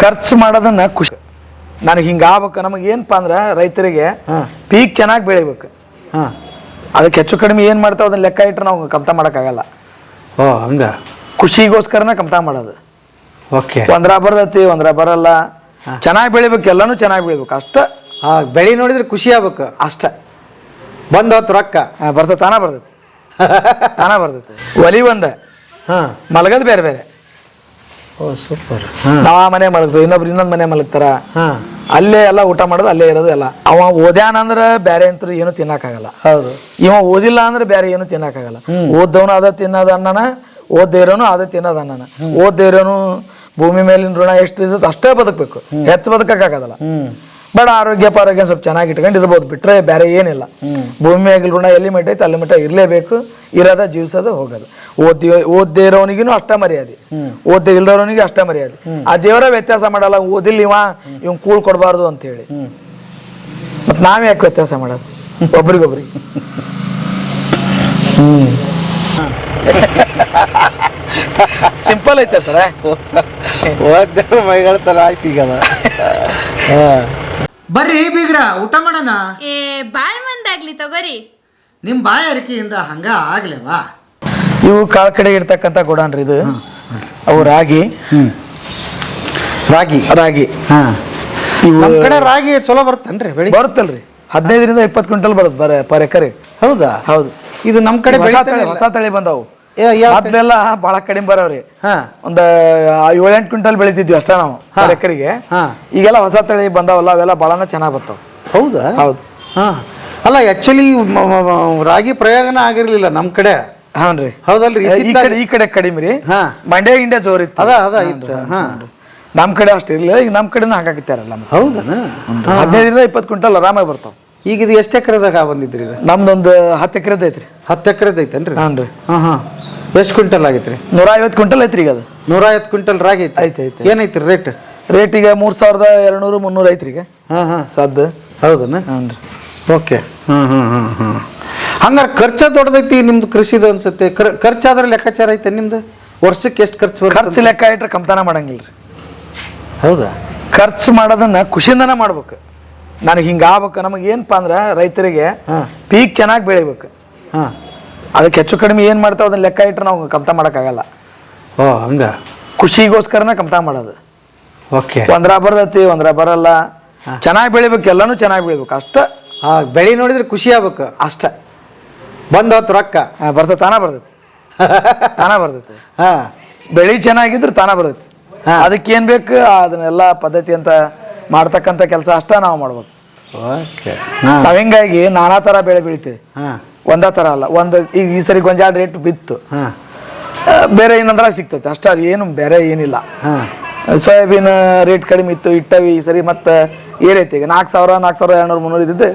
ಖರ್ಚು ಮಾಡೋದನ್ನ ಖುಷಿ ನನಗೆ ಹಿಂಗೆ ಆಗ್ಬೇಕು. ನಮಗೆ ಏನಪ್ಪ ಅಂದ್ರೆ ರೈತರಿಗೆ ಪೀಕ್ ಚೆನ್ನಾಗಿ ಬೆಳಿಬೇಕು. ಅದಕ್ಕೆ ಹೆಚ್ಚು ಕಡಿಮೆ ಏನು ಮಾಡ್ತಾವೆ ಅದನ್ನ ಲೆಕ್ಕ ಇಟ್ಟರೆ ನಾವು ಕಮ್ತಾ ಮಾಡೋಕ್ಕಾಗಲ್ಲ. ಓ ಹಂಗ ಖುಷಿಗೋಸ್ಕರನ ಕಮ್ತಾ ಮಾಡೋದು. ಓಕೆ, ಒಂದ್ರ ಬರ್ತೈತಿ ಒಂದ್ರ ಬರಲ್ಲ. ಚೆನ್ನಾಗಿ ಬೆಳಿಬೇಕು, ಎಲ್ಲನೂ ಚೆನ್ನಾಗಿ ಬೆಳಿಬೇಕು ಅಷ್ಟ. ಬೆಳಿ ನೋಡಿದ್ರೆ ಖುಷಿ ಆಗ್ಬೇಕು ಅಷ್ಟ. ಬಂದವತ್ತು ರೊಕ್ಕ ಬರ್ತೈತಿ, ತಾನ ಬರ್ತೈತಿ ತಾನ ಬರ್ತೈತಿ. ಒಲಿ ಒಂದ ಮಲಗದ್ ಬೇರೆ ಬೇರೆ. ಓ ಸೂಪರ್. ನಾವ್ ಆ ಮನೆ ಮಲಗ್ತೀವಿ, ಇನ್ನೊಂದ್ ಮನೆ ಮಲಗ್ತಾರ. ಅಲ್ಲೇ ಎಲ್ಲ ಊಟ ಮಾಡೋದು, ಅಲ್ಲೇ ಇರೋದು ಎಲ್ಲ. ಅವ ಓದ್ಯಾನ ಅಂದ್ರೆ ಬೇರೆ ಅಂತೂ ಏನು ತಿನ್ನಕ್ಕಾಗಲ್ಲ. ಹೌದು. ಇವ ಓದಿಲ್ಲ ಅಂದ್ರೆ ಬೇರೆ ಏನು ತಿನ್ನಕ್ಕಾಗಲ್ಲ. ಓದ್ದವನು ಅದ ತಿನ್ನೋದು ಅನ್ನನ, ಓದ್ದೇ ಇರೋನು ಅದ ತಿನ್ನೋದು ಅನ್ನನ. ಓದ್ದೇ ಇರೋನು ಭೂಮಿ ಮೇಲಿನ ಋಣ ಎಷ್ಟು ಇರ್ತದೆ ಅಷ್ಟೇ ಬದುಕಬೇಕು, ಹೆಚ್ಚು ಬದುಕಕ್ಕಾಗಲ್ಲ. ಬಟ್ ಆರೋಗ್ಯ ಸ್ವಲ್ಪ ಚೆನ್ನಾಗಿ ಇಟ್ಕೊಂಡು ಇರ್ಬೋದು, ಬಿಟ್ರೆ ಬೇರೆ ಏನಿಲ್ಲ. ಭೂಮಿ ಮ್ಯಾಗಿನ ಋಣ ಎಲ್ಲಿ ಮಟ್ಟ ಐತೆ ಅಲ್ಲಿ ಮಟ್ಟ ಇರ್ಲೇಬೇಕು. ಇರೋದ ಜೀವಿಸೋದು ಹೋಗೋದು. ಓದ್ದೇ ಇರೋನಿಗೂ ಅಷ್ಟ ಮರ್ಯಾದೆ, ಓದ್ದೇ ಇಲ್ದವನಿಗೆ ಅಷ್ಟ ಮರ್ಯಾದೆ. ಆ ದೇವರ ವ್ಯತ್ಯಾಸ ಮಾಡಲ್ಲ. ಓದಿಲ್ಲ ಇವ್ ಕೂಳ್ ಕೊಡಬಾರ್ದು ಅಂತ ಹೇಳಿ. ಮತ್ ನಾವ್ ಯಾಕೆ ವ್ಯತ್ಯಾಸ ಮಾಡೋದು ಒಬ್ರಿಗೊಬ್ರಿಗೆ? ಸಿಂಪಲ್ ಐತೆ ಸರ. ಓದ್ದೇವ್ರ ಮೈಗಳ ತರ ಆಯ್ತು ಈಗ. ಬರ್ರಿ ಬೀಗ್ರ ಊಟ ಮಾಡೋಣ. ಬಾಳ್ ಮಂದಾಗ್ಲಿ ತಗೋರಿ. ನಿಮ್ ಬಾಯ ಅರಿಕೆಯಿಂದ ಹಂಗ ಆಗ್ಲೇವಾ? ಇವು ಕಾಳ ಕಡೆ ಇರ್ತಕ್ಕಂಥ ಗೋಡಾನ್ರಿ ಇದು. ಅವು ರಾಗಿ ರಾಗಿ ರಾಗಿ ಇವು ನಮ್ ಕಡೆ ರಾಗಿ ಚಲೋ ಬರ್ತನ್ರಿ ಬೆಳಿ? ಬರುತ್ತಲ್ರಿ, 15ರಿಂದ 20 ಕ್ವಿಂಟಲ್ ಬರುತ್ತೆ ಪರ್ ಎಕರೆ. ಹೌದಾ? ಹೌದು. ಇದು ನಮ್ ಕಡೆ ಹೊಸ ತಳಿ ಬಂದವು. ಮೊದ್ಲೆಲ್ಲ ಬಹಳ ಕಡಿಮೆ ಬರವ್ರಿ. ಒಂದ್ 7-8 ಕ್ವಿಂಟಲ್ ಬೆಳಿತಿದ್ವಿ ಅಷ್ಟ ನಾವು ಪರ್ ಎಕರೆಗೆ. ಈಗೆಲ್ಲ ಹೊಸ ತಳಿ ಬಂದಾವಲ್ಲ, ಅವೆಲ್ಲ ಬಹಳನ ಚೆನ್ನಾಗ್ ಬರ್ತಾವ. ಹೌದಾ? ಹೌದು. ಅಲ್ಲ ಆಕ್ಚುಲಿ ರಾಗಿ ಪ್ರಯೋಗನ ಆಗಿರ್ಲಿಲ್ಲ ನಮ್ ಕಡೆ. ಹಾನ್ರಿ. ಹೌದಲ್ರಿ? ಈ ಕಡೆ ಕಡಿಮೆ ರೀ. ಮಂಡ್ಯ ಗಿಂಡ್ಯ ಜೋರ್ ಇತ್ತು. ಅದ ಇತ್ತು. ನಮ್ ಕಡೆ ಅಷ್ಟು ಇರ್ಲಿಲ್ಲ. ಈಗ ನಮ್ ಕಡೆನ ಹಾಕಾಕಿತ್ತಾರಲ್ಲ. ಹೌದನ? 15ರಿಂದ 20 ಕ್ವಿಂಟಲ್ ಆರಾಮಾಗಿ ಬರ್ತಾವ. ಈಗ ಇದು ಎಷ್ಟು ಎಕರೆದಾಗ ಬಂದಿದ್ರಿ? ಇದು ನಮ್ದೊಂದು 10 ಎಕರೆದ ಐತ್ರಿ. 10 ಎಕರೆದ ಐತೇನ್ರಿ? ಹಾನ್ರಿ. ಎಷ್ಟು ಕ್ವಿಂಟಲ್ ಆಗೈತ್ರಿ? 150 ಕ್ವಿಂಟಲ್ ಐತ್ರಿ. ಈಗ ಅದು 150 ಕ್ವಿಂಟಲ್ ರಾಗಿ ಐತಿ. ಐತಿ. ಏನೈತ್ರಿ ರೇಟ್? ರೇಟ್ ಈಗ 3200-300 ಐತ್ರಿ ಈಗ ಸದ್ದು. ಹೌದನ? ಹಾನ್ರಿ. ಓಕೆ. ಹಂಗಾರೆ ಖರ್ಚ ದೊಡ್ಡದೈತಿ ನಿಮ್ದು ಕೃಷಿದು ಅನ್ಸುತ್ತೆ. ಖರ್ಚಾದ್ರೆ ಲೆಕ್ಕಾಚಾರ ಐತೆ ನಿಮ್ದು? ವರ್ಷಕ್ಕೆ ಎಷ್ಟು ಖರ್ಚು? ಖರ್ಚು ಲೆಕ್ಕ ಇಟ್ರೆ ಕಮ್ತಾನ ಮಾಡಂಗಿಲ್ರಿ. ಹೌದಾ? ಖರ್ಚು ಮಾಡೋದನ್ನ ಖುಷಿಯಿಂದನ ಮಾಡ್ಬೇಕು. ನನಗೆ ಹಿಂಗೆ ಆಗ್ಬೇಕು. ನಮಗೆ ಏನಪ್ಪ ಅಂದ್ರೆ ರೈತರಿಗೆ ಪೀಕ್ ಚೆನ್ನಾಗಿ ಬೆಳಿಬೇಕು. ಅದಕ್ಕೆ ಹೆಚ್ಚು ಕಡಿಮೆ ಏನು ಮಾಡ್ತಾವೆ ಅದನ್ನ ಲೆಕ್ಕ ಇಟ್ರೆ ನಾವು ಕಮ್ತಾ ಮಾಡೋಕ್ಕಾಗಲ್ಲ. ಓ ಹಂಗ. ಖುಷಿಗೋಸ್ಕರನ ಕಮ್ತಾ ಮಾಡೋದು. ಓಕೆ. ಒಂದ್ರ ಬರ್ತೈತಿ ಒಂದ್ರ ಬರಲ್ಲ. ಚೆನ್ನಾಗಿ ಬೆಳಿಬೇಕು, ಎಲ್ಲನೂ ಚೆನ್ನಾಗಿ ಬೆಳಿಬೇಕು ಅಷ್ಟ. ಬೆಳಿ ನೋಡಿದ್ರೆ ಖುಷಿ ಆಗ್ಬೇಕು ಅಷ್ಟ. ಬಂದವತ್ತು ರೊಕ್ಕ ಬರ್ತೈತಿ, ತಾನ ಬರ್ತೈತಿ ತಾನ ಬರ್ತೈತಿ. ಬೆಳಿ ಚೆನ್ನಾಗಿದ್ರೆ ತಾನ ಬರ್ತೈತಿ. ಅದಕ್ಕೆ ಏನ್ ಬೇಕು ಅದನ್ನೆಲ್ಲ ಪದ್ಧತಿ ಅಂತ ಮಾಡ್ತಕ್ಕಂಥ ಕೆಲಸ ಅಷ್ಟ ನಾವು ಮಾಡ್ಬೇಕು. ನಾವ್ ಹಿಂಗಾಗಿ ನಾನಾ ತರ ಬೆಳೆ ಬೆಳಿತೀವಿ, ಒಂದೇ ತರ ಅಲ್ಲ. ಈಗ ಈ ಸರಿ ಗೊಂಜಾಳ ರೇಟ್ ಬಿತ್ತು, ಬೇರೆ ಏನಂದ್ರ ಸಿಗ್ತೈತೆ ಅಷ್ಟ. ಅದು ಏನು ಬೇರೆ ಏನಿಲ್ಲ. ಸೋಯಾಬೀನ್ ರೇಟ್ ಕಡಿಮೆ ಇತ್ತು, ಇಟ್ಟವಿ. ಈ ಸರಿ ಮತ್ತೆ ಏರೈತಿ. ಈಗ 4000, 4200-300 ಇದ್ದಿದ್ದು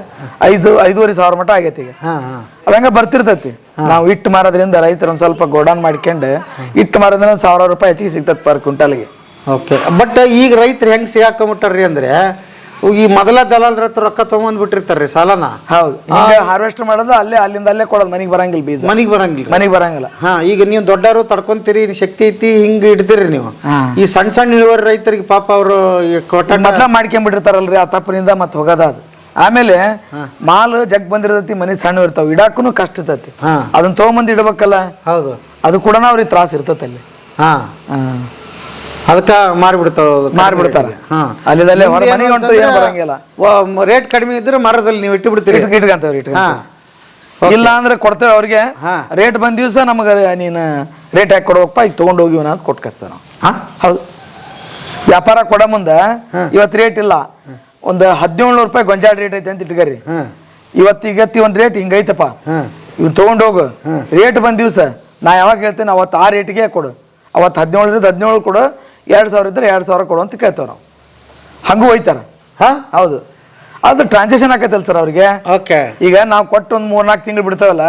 5,500 ಮಟ್ಟ ಆಗೈತಿ ಈಗ. ಅದಂಗ ಬರ್ತಿರ್ತೈತಿ. ನಾವು ಇಟ್ಟು ಮಾರೋದ್ರಿಂದ ರೈತರು ಒಂದ್ ಸ್ವಲ್ಪ ಗೋಡಾನ್ ಮಾಡ್ಕೊಂಡು ಇಟ್ಟು ಮಾರೋದ್ರಿಂದ 1000 ರೂಪಾಯಿ ಹೆಚ್ಚಿಗೆ ಸಿಗ್ತೈತಿ ಪರ್ ಕ್ವಿಂಟಲ್ಗೆ. ಓಕೆ. ಬಟ್ ಈಗ ರೈತರು ಹೆಂಗ್ ಸಿಗಾಕೊಂಬಿಟ್ಟಾರ್ರಿ ಅಂದ್ರೆ, ಈ ಮೊದಲ ದಲಾಲ್ರ ಹತ್ರ ರೊಕ್ಕ ತಗೊಂಡ್ಬಿಟ್ಟಿರ್ತಾರ್ರಿ ಸಾಲನ. ಹೌದು. ಹಾರ್ವೆಸ್ಟ್ ಮಾಡೋದು ಅಲ್ಲಿಂದ ಕೊಡೋದು. ಮನಿಗೆ ಬರಂಗಿಲ್ಲ ಬೀಜ. ಮನಿಗೆ ಬರಂಗಿಲ್ಲ. ಈಗ ನೀವು ದೊಡ್ಡವರು ತಡ್ಕೊಂತೀರಿ, ಶಕ್ತಿ ಐತಿ, ಹಿಂಗ್ ಇಡ್ತೀರಿ ನೀವು. ಈ ಸಣ್ಣ ಇಳುವರಿ ರೈತರಿಗೆ ಪಾಪ ಅವರು ಮೊದ್ಲ ಮಾಡ್ಕೊಂಡ್ಬಿಟ್ಟಿರ್ತಾರಲ್ರಿ, ಆ ತಪ್ಪನಿಂದ ಮತ್ತೆ ಹೋಗೋದ ಅದು. ಆಮೇಲೆ ಮಾಲ್ ಜಗ್ ಬಂದಿರ್ತೈತಿ, ಮನಿ ಸಣ್ಣ ಇರ್ತಾವ, ಇಡಾಕೂ ಕಷ್ಟ ಇರ್ತೈತಿ. ಅದನ್ನ ತಗೊಂಬಂದ್ ಇಡ್ಬೇಕಲ್ಲ. ಹೌದು. ಅದು ಕೂಡ ಅವ್ರಿಗೆ ತ್ರಾಸ ಇರ್ತೈತಿ ಅಲ್ಲಿ. ಅದಕ್ಕ ಮಾರ್ಬಿಡ್ತಾರ. ಅಲ್ಲಿದಲ್ಲೇ ಏನು ಬರಂಗಿಲ್ಲ. ರೇಟ್ ಕಡಿಮೆ ಇದ್ರೆ ಮರದಲ್ಲಿ ನೀವು ಇಟ್ಟು ಬಿಡ್ತೀರಿ. ಇಟ್ಕೊಂತೇವ್ರಿ. ಇಲ್ಲ ಅಂದ್ರೆ ಕೊಡ್ತೇವೆ ಅವ್ರಿಗೆ. ರೇಟ್ ಬಂದ ದಿವ್ಸ ನಮಗ ನೀನು ರೇಟ್ ಹಾಕಿ ಕೊಡ್ಬೇಕಪ್ಪ, ಈಗ ತಗೊಂಡ್ ಹೋಗಿವನ ಅಂತ ಕೊಟ್ಟು ಕಳಿಸ್ತೇವೆ ನಾವು. ಹೌದು. ವ್ಯಾಪಾರ ಕೊಡ ಮುಂದ ಇವತ್ತು ರೇಟ್ ಇಲ್ಲ, ಒಂದು 1700 ರೂಪಾಯಿ ಗೊಂಜಾಳ ರೇಟ್ ಐತೆ ಅಂತ ಇಟ್ಕರಿ. ಇವತ್ತಿ ಒಂದ್ ರೇಟ್ ಹಿಂಗೈತಪ್ಪ, ಇವ್ ತಗೊಂಡ್ ಹೋಗು. ರೇಟ್ ಬಂದ ದಿವ್ಸ ನಾ ಯಾವಾಗ ಹೇಳ್ತೇನೆ ಅವತ್ತು ಆ ರೇಟ್ಗೆ ಕೊಡು. ಅವತ್ತು 17 ಕೊಡು, 2000 ಇದ್ರೆ 2000 ಕೊಡು ಅಂತ ಕೇಳ್ತೇವೆ ನಾವು. ಹಂಗೂ ಹೋಯ್ತಾರ. ಹೌದು. ಅದು ಟ್ರಾನ್ಸಾಕ್ಷನ್ ಆಗತ್ತಲ್ಲ ಸರ್ ಅವ್ರಿಗೆ. ಈಗ ನಾವು ಕೊಟ್ಟು ಒಂದ್ 3-4 ತಿಂಗಳು ಬಿಡ್ತಾವಲ್ಲ,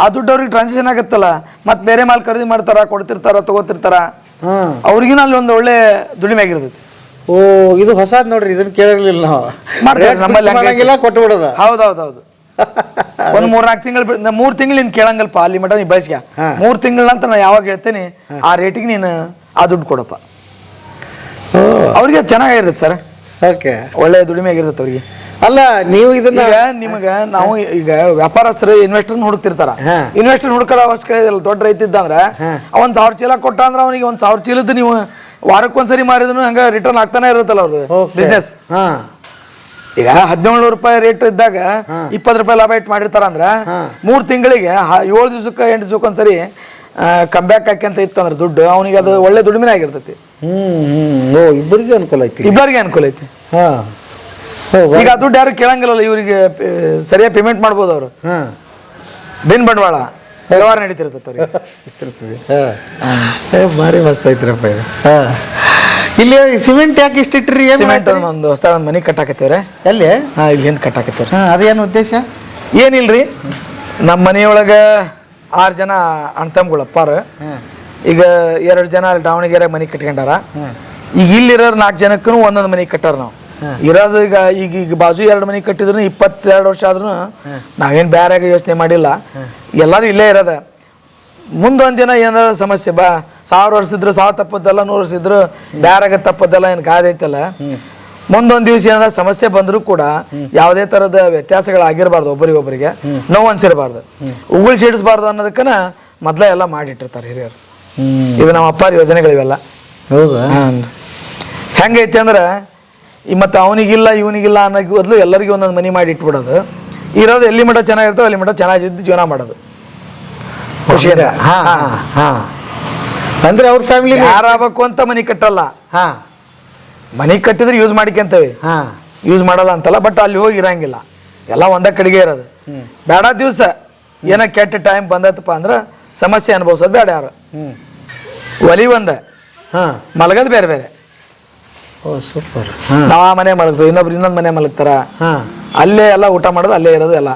ಆ ದುಡ್ಡು ಅವ್ರಿಗೆ ಟ್ರಾನ್ಸಾಕ್ಷನ್ ಆಗತ್ತಲ್ಲ. ಮತ್ ಬೇರೆ ಮಾಲ್ ಖರೀದಿ ಮಾಡ್ತಾರ, ಕೊಡ್ತಿರ್ತಾರ, ತಗೋತಿರ್ತಾರ. ಅವ್ರಿಗಿನ ಅಲ್ಲಿ ಒಂದು ಒಳ್ಳೆ ದುಡಿಮೆ ಆಗಿರ್ತೈತಿ. ಓ, ಇದು ಹೊಸಾದ್ ನೋಡ್ರಿ, ಇದನ್ನ ಕೇಳಿರ್ಲಿಲ್ಲ ನಾವು. ನಮ್ಮಲ್ಲಿ ಕೊಟ್ಟು ಬಿಡೋದ. ಹೌದೌದೌದು. ಒಂದ್ 3-4 ತಿಂಗಳು 3 ತಿಂಗಳು ನೀನ್ ಕೇಳಂಗಲ್ಪ, ಅಲ್ಲಿ ಮಟ ನೀ ಬಯಸ್ಕ. 3 ತಿಂಗಳ ನಂತರ ನಾ ಯಾವಾಗ ಹೇಳ್ತೇನೆ ಆ ರೇಟಿಗೆ ನೀನು ಆ ದುಡ್ಡು ಕೊಡಪ್ಪ. ಅವ್ರಿಗೆ ಚೆನ್ನಾಗಿರ್ತದೆ ಸರ್, ಓಕೆ. ಒಳ್ಳೆ ದುಡಿಮೆ ಆಗಿರ್ತದೆ ಅವ್ರಿಗೆ. ಅಲ್ಲ ನೀವು ಇದನ್ನ ಈಗ ನಿಮಗೆ ನಾವು ಈಗ ವ್ಯಾಪಾರಸ್ಥರು ಇನ್ವೆಸ್ಟರ್ ಹುಡುಕ್ತಿರ್ತಾರ, ಇನ್ವೆಸ್ಟರ್ ಹುಡುಕೋ ಅವಶ್ಯಕತೆ ಇಲ್ಲ. ದೊಡ್ಡ ರೈತ ಇದ್ದಂದ್ರೆ 1,000 ಚೀಲ ಕೊಟ್ಟ ಅಂದ್ರೆ ಅವನಿಗೆ 1,000 ಚೀಲದ್ದು ನೀವು ವಾರಕ್ಕೊಂದ್ಸರಿ ಮಾರಿದ್ರು ಹಂಗ ರಿಟರ್ನ್ ಆಗ್ತಾನೆ ಇರುತ್ತಲ್ಲ ಅವ್ರದ್ದು ಬಿಸ್ನೆಸ್. ಈಗ 1,700 ರೂಪಾಯಿ ರೇಟ್ ಇದ್ದಾಗ 20 ರೂಪಾಯಿ ಲಾಭ ಇಟ್ಟು ಮಾಡಿರ್ತಾರ ಅಂದ್ರೆ 3 ತಿಂಗಳಿಗೆ 7 ದಿವಸಕ್ಕೆ 8 ದಿವಸಕ್ಕೊಂದ್ಸರಿ ಕಂಬ್ಯಾಕ್ ಹಾಕಂತ ಇತ್ತಂದ್ರೆ ದುಡ್ಡು ಅವನಿಗೆ ಅದು ಒಳ್ಳೆ ದುಡಿಮೆನೇ ಆಗಿರ್ತೈತಿ. ಇಬ್ಬರಿಗೆ ಅನುಕೂಲ ಐತಿ, ಇಬ್ಬರಿಗೆ ಅನುಕೂಲ ಐತಿ. ಈಗ ಆ ದುಡ್ಡು ಯಾರು ಕೇಳಂಗಿಲ್ಲಲ್ಲ, ಇವರಿಗೆ ಸರಿಯಾಗಿ ಪೇಮೆಂಟ್ ಮಾಡ್ಬೋದು ಅವರು. ಬಿನ್ ಬಂಡವಾಳ ವ್ಯವಹಾರ ನಡೀತಿರ್ತದೆ ಭಾರಿ ಮಸ್ತ್ ಐತ್ರಪ್ಪ ಇದು. ಇಲ್ಲಿ ಸಿಮೆಂಟ್ ಯಾಕೆ ಇಷ್ಟಿಟ್ರಿ? ಸಿಮೆಂಟ್ ಒಂದು ಹೊಸ ಒಂದು ಮನೆ ಕಟ್ಟಾಕತ್ತೇವ್ರೆ. ಎಲ್ಲಿ? ಇಲ್ಲಿ ಹಿಂದೆ ಕಟ್ಟಾಕತ್ತೇವ್ರಿ. ಅದೇನು ಉದ್ದೇಶ? ಏನಿಲ್ರಿ, ನಮ್ಮ ಮನೆಯೊಳಗೆ 6 ಜನ ಅಣ್ತಮ್ಗಳು ಅಪ್ಪಾರ. ಈಗ 2 ಜನ ಅಲ್ಲಿ ದಾವಣಗೆರೆ ಮನೆ ಕಟ್ಕೊಂಡಾರ. ಈಗ ಇಲ್ಲಿರೋರು 4 ಜನಕ್ಕೂ ಒಂದೊಂದು ಮನೆ ಕಟ್ಟಾರ. ನಾವು ಇರೋದು ಈಗ ಬಾಜು 2 ಮನೆ ಕಟ್ಟಿದ್ರು 22 ವರ್ಷ ಆದ್ರೂ ನಾವೇನು ಬೇರೆ ಯೋಚನೆ ಮಾಡಿಲ್ಲ. ಎಲ್ಲರೂ ಇಲ್ಲೇ ಇರೋದ. ಮುಂದೊಂದು ದಿನ ಏನಾರ ಸಮಸ್ಯೆ 1000 ವರ್ಷ ಇದ್ರು 1000 ತಪ್ಪದ್ದಲ್ಲ, 100 ವರ್ಷ ಇದ್ರು ಬೇರೆ ತಪ್ಪದ್ದಲ್ಲ, ಏನು ಗಾದೆ ಐತಲ್ಲ. ಮುಂದೊಂದು ದಿವಸ ಏನಾರ ಸಮಸ್ಯೆ ಬಂದರೂ ಕೂಡ ಯಾವುದೇ ಥರದ ವ್ಯತ್ಯಾಸಗಳಾಗಿರಬಾರ್ದು, ಒಬ್ಬರಿಗೊಬ್ಬರಿಗೆ ನೋವು ಅನ್ಸಿರಬಾರ್ದು, ಉಗುಳು ಸಿಡಿಸ್ಬಾರ್ದು ಅನ್ನೋದಕ್ಕನ ಮೊದಲೇ ಎಲ್ಲ ಮಾಡಿಟ್ಟಿರ್ತಾರೆ ಹಿರಿಯರು. ಇದು ನಮ್ಮ ಅಪ್ಪಾರ ಯೋಜನೆಗಳಿವೆಲ್ಲ. ಹೌದಾ? ಹೆಂಗೈತಿ ಅಂದ್ರೆ ಮತ್ತು ಅವನಿಗಿಲ್ಲ ಇವನಿಗಿಲ್ಲ ಅನ್ನೋ ಬದಲು ಎಲ್ಲರಿಗೂ ಒಂದೊಂದು ಮನೆ ಮಾಡಿ ಇಟ್ಬಿಡೋದು. ಇರೋದು ಎಲ್ಲಿ ಮಠ ಚೆನ್ನಾಗಿರ್ತವೆ ಅಲ್ಲಿ ಮಠ ಚೆನ್ನಾಗಿದ್ದು ಜೀವನ ಮಾಡೋದು ಖುಷಿಯಿಂದ. ಅಂದ್ರೆ ಅವ್ರ ಫ್ಯಾಮಿಲಿ ಯಾರಾಗಬೇಕು ಅಂತ ಮನೆ ಕಟ್ಟಲ್ಲ. ಮನೆ ಕಟ್ಟಿದ್ರೆ ಯೂಸ್ ಮಾಡಿಕೊಂತೇವೆ, ಯೂಸ್ ಮಾಡಲ್ಲ ಅಂತಲ್ಲ. ಬಟ್ ಅಲ್ಲಿ ಹೋಗಿ ಇರಂಗಿಲ್ಲ, ಎಲ್ಲ ಒಂದೇ ಕಡೆಗೆ ಇರೋದು. ಬೇಡ ದಿವಸ ಏನೋ ಕೆಟ್ಟ ಟೈಮ್ ಬಂದತ್ತಪ್ಪ ಅಂದ್ರೆ ಸಮಸ್ಯೆ ಅನುಭವಿಸೋದು ಬೇಡ ಯಾರು. ಒಲಿ ಒಂದ ಮಲಗೋದು ಬೇರೆ ಬೇರೆ. ಸೂಪರ್. ನಾವ್ ಆ ಮನೆ ಮಲಗ್ತೀವಿ, ಇನ್ನೊಂದು ಮನೆ ಮಲಗ್ತಾರ, ಅಲ್ಲೇ ಎಲ್ಲ ಊಟ ಮಾಡೋದು ಅಲ್ಲೇ ಇರೋದು ಎಲ್ಲ.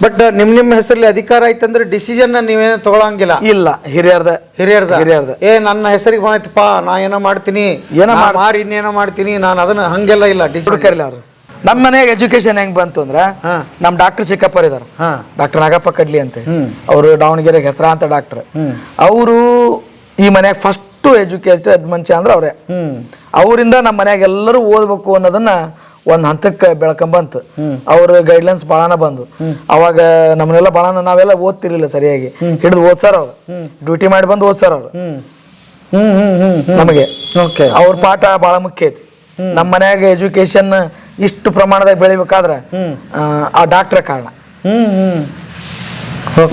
ಬಟ್ ನಿಮ್ಮ ಹೆಸರಲ್ಲಿ ಅಧಿಕಾರ ಐತಂದ್ರೆ ಡಿಸಿಷನ್ ನೀವೇನೋ ತಗೊಳಂಗಿಲ್ಲ? ಇಲ್ಲ, ಹಿರಿಯರ್ದ. ನನ್ನ ಹೆಸರಿಗೆ ಬಂದೈತಪ್ಪ, ನಾ ಏನೋ ಮಾಡ್ತೀನಿ, ಮಾರಿ ಇನ್ನೇನೋ ಮಾಡ್ತೀನಿ, ನಾನು ಅದನ್ನ ಹಂಗೆಲ್ಲ ಇಲ್ಲ. ಕರಿಲ್ಲ ಅವ್ರು. ನಮ್ಮ ಮನೆಯಾಗ ಎಜುಕೇಶನ್ ಹೆಂಗ್ ಬಂತು ಅಂದ್ರೆ, ನಮ್ ಡಾಕ್ಟರ್ ಚಿಕ್ಕಪ್ಪರ್ ಇದಾರ, ಡಾಕ್ಟರ್ ನಾಗಪ್ಪ ಕಡ್ಲಿ ಅಂತ. ಅವರು ದಾವಣಗೆರೆ ಹೆಸರಾಂತ ಡಾಕ್ಟರ್. ಅವರು ಈ ಮನ್ಯಾಗ ಫಸ್ಟ್ ಎಜುಕೇಟೆಡ್ ಮನುಷ್ಯ ಅಂದ್ರೆ ಅವ್ರೆ. ಅವರಿಂದ ನಮ್ಮ ಮನ್ಯಾಗ ಎಲ್ಲರೂ ಓದ್ಬೇಕು ಅನ್ನೋದನ್ನ ಒಂದ್ ಹಂತಕ್ಕೆ ಬೆಳ್ಕೊಂಬಂತು. ಅವ್ರ ಗೈಡ್ಲೈನ್ಸ್ ಭಾಳನ ಬಂದು. ಅವಾಗ ನಮ್ಮನ್ನೆಲ್ಲ ಭಾಳನ ನಾವೆಲ್ಲ ಓದ್ತಿರ್ಲಿಲ್ಲ ಸರಿಯಾಗಿ, ಹಿಡಿದು ಓದ್ಸಾರ ಅವ್ರು, ಡ್ಯೂಟಿ ಮಾಡಿ ಬಂದು ಓದ್ಸಾರ ಅವ್ರು ನಮಗೆ. ಅವ್ರ ಪಾಠ ಭಾಳ ಮುಖ್ಯ ಐತಿ. ನಮ್ಮ ಮನ್ಯಾಗ ಎಜುಕೇಶನ್ ಇಷ್ಟು ಪ್ರಮಾಣದಾಗ ಬೆಳಿಬೇಕಾದ್ರೆ ಆ ಡಾಕ್ಟ್ರ ಕಾರಣ.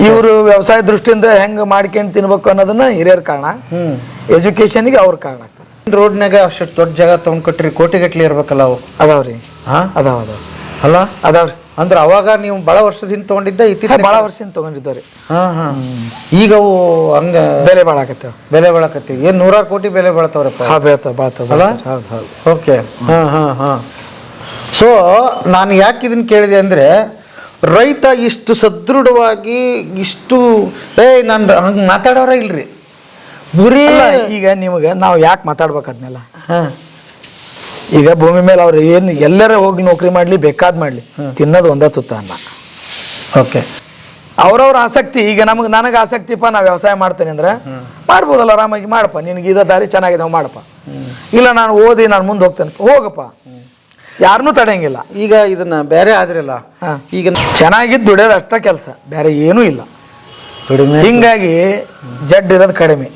ಇವರು ವ್ಯವಸಾಯ ದೃಷ್ಟಿಯಿಂದ ಹೆಂಗ್ ಮಾಡ್ಕೊಂಡು ತಿನ್ಬೇಕು ಅನ್ನೋದನ್ನ ಹಿರಿಯರ ಕಾರಣ, ಎಜುಕೇಶನ್ಗೆ ಅವ್ರ ಕಾರಣ. ರೋಡ್ನಾಗ ಅಷ್ಟು ದೊಡ್ಡ ಜಾಗ ತಗೊಂಡ್ ಕಟ್ರಿ, ಕೋಟಿಗಟ್ಲೆ ಇರ್ಬೇಕಲ್ಲ ಅವು? ಅದಾವ್ರಿ. ಅದಾವ ಅಲ್ಲ ಅದಾವ್ರಿ. ಅಂದ್ರೆ ಅವಾಗ ನೀವು ಬಹಳ ವರ್ಷದಿಂದ ತಗೊಂಡಿದ್ದ? ಬಹಳ ವರ್ಷದಿಂದ ತಗೊಂಡಿದ್ದವ್ರಿ. ಈಗ ಅವು ಹಂಗ ಬೆಲೆ ಬಾಳಾಕತ್ತೇವ. ಬೆಲೆ ಬಾಳಕತ್ತೀವಿ. ಏನ್ 100 ಕೋಟಿ ಬೆಲೆ ಬಾಳ್ತಾವ್ರಪ್ಪ? ಬಾಳ್ತಾವ. ಓಕೆ. ಸೊ ನಾನು ಯಾಕೆ ಇದನ್ನ ಕೇಳಿದೆ ಅಂದ್ರೆ, ರೈತ ಇಷ್ಟು ಸದೃಢವಾಗಿ ಇಷ್ಟು ನಾನು ಹಂಗೆ ಮಾತಾಡೋರ ಇಲ್ರಿ ಬರೀ. ಈಗ ನಿಮಗೆ ನಾವು ಯಾಕೆ ಮಾತಾಡ್ಬೇಕು ಅದನ್ನೆಲ್ಲ? ಈಗ ಭೂಮಿ ಮೇಲೆ ಅವ್ರು ಏನು ಎಲ್ಲರ ಹೋಗಿ ನೌಕರಿ ಮಾಡ್ಲಿ, ಬೇಕಾದ್ ಮಾಡ್ಲಿ, ತಿನ್ನೋದು ಒಂದೇ ತುತ್ತ ಅನ್ನ. ಓಕೆ. ಅವ್ರವ್ರ ಆಸಕ್ತಿ. ಈಗ ನನಗೆ ಆಸಕ್ತಿಪ್ಪ ನಾ ವ್ಯವಸಾಯ ಮಾಡ್ತೇನೆ ಅಂದ್ರೆ ಮಾಡ್ಬೋದಲ್ಲ, ಆರಾಮಾಗಿ ಮಾಡಪ್ಪ, ನಿನ್ಗೆ ಇದ ದಾರಿ ಚೆನ್ನಾಗಿದೆ ನಾವು ಮಾಡಪ್ಪ. ಇಲ್ಲ ನಾನು ಓದಿ ನಾನು ಮುಂದೆ ಹೋಗ್ತೇನೆ, ಹೋಗಪ್ಪ, ಯಾರನ್ನೂ ತಡೆಯಂಗಿಲ್ಲ. ಈಗ ಇದನ್ನ ಬೇರೆ ಆದ್ರಲ್ಲ, ಈಗ ಚೆನ್ನಾಗಿದ್ದು ದುಡಿಯೋದು ಅಷ್ಟ ಕೆಲಸ, ಬೇರೆ ಏನೂ ಇಲ್ಲ. ಹಿಂಗಾಗಿ ಜಡ್ ಇರೋದು ಕಡಿಮೆ.